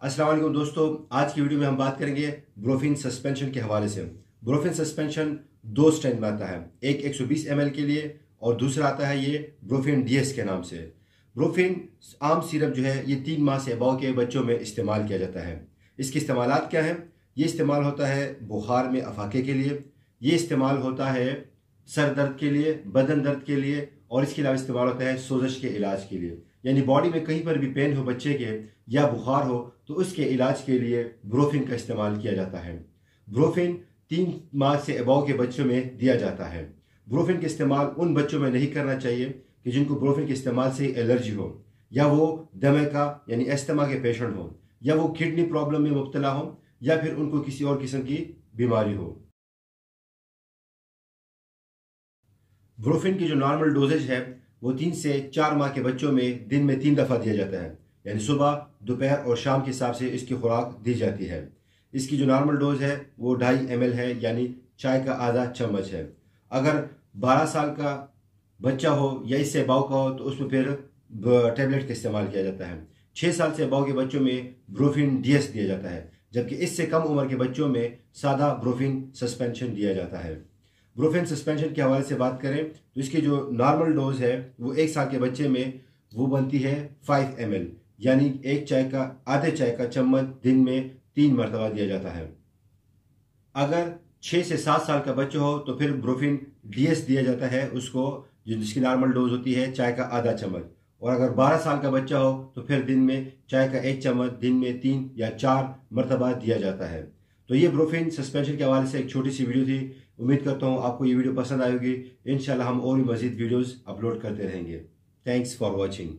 अस्सलाम वालेकुम दोस्तों, आज की वीडियो में हम बात करेंगे ब्रोफिन सस्पेंशन के हवाले से। ब्रोफिन सस्पेंशन दो स्ट्रेंथ में आता है, एक 120 ml के लिए और दूसरा आता है ये ब्रोफिन डीएस के नाम से। ब्रोफिन आम सिरप जो है ये 3 माह से अबव के बच्चों में इस्तेमाल किया जाता है। इसके इस्तेमालात क्या हैं? ये इस्तेमाल होता है बुखार में अफाके के लिए, ये इस्तेमाल होता है सर दर्द के लिए, बदन दर्द के लिए और इसके अलावा इस्तेमाल होता है सोजश के इलाज के लिए। यानी बॉडी में कहीं पर भी पेन हो बच्चे के या बुखार हो तो उसके इलाज के लिए ब्रोफिन का इस्तेमाल किया जाता है। ब्रोफिन 3 माह से अबव के बच्चों में दिया जाता है। ब्रोफिन का इस्तेमाल उन बच्चों में नहीं करना चाहिए कि जिनको ब्रोफिन के इस्तेमाल से एलर्जी हो, या वो दमे का यानी एस्थमा के पेशेंट हो, या वो किडनी प्रॉब्लम में मुब्तला हो, या फिर उनको किसी और किस्म की बीमारी हो। ब्रोफिन की जो नॉर्मल डोजेज है वो 3 से 4 माह के बच्चों में दिन में 3 दफ़ा दिया जाता है, यानी सुबह, दोपहर और शाम के हिसाब से इसकी खुराक दी जाती है। इसकी जो नॉर्मल डोज है वो 2.5 ml है, यानी चाय का आधा चम्मच है। अगर 12 साल का बच्चा हो या इससे अबव का हो तो उसमें फिर टेबलेट का इस्तेमाल किया जाता है। 6 साल से अबव के बच्चों में ब्रोफिन डीएस दिया जाता है, जबकि इससे कम उम्र के बच्चों में सादा ब्रोफिन सस्पेंशन दिया जाता है। ब्रोफिन सस्पेंशन के हवाले से बात करें तो इसकी जो नॉर्मल डोज है वो 1 साल के बच्चे में वो बनती है 5 ml, यानी आधे चाय का चम्मच दिन में 3 मरतबा दिया जाता है। अगर 6 से 7 साल का बच्चा हो तो फिर ब्रोफिन डीएस दिया जाता है उसको, जिसकी नॉर्मल डोज होती है चाय का आधा चम्मच। और अगर 12 साल का बच्चा हो तो फिर दिन में चाय का 1 चम्मच दिन में 3 या 4 मरतबा दिया जाता है। तो ये ब्रोफिन सस्पेंशन के हवाले से एक छोटी सी वीडियो थी। उम्मीद करता हूँ आपको ये वीडियो पसंद आएगी। इंशाल्लाह हम और भी मज़ीद वीडियोस अपलोड करते रहेंगे। Thanks for watching.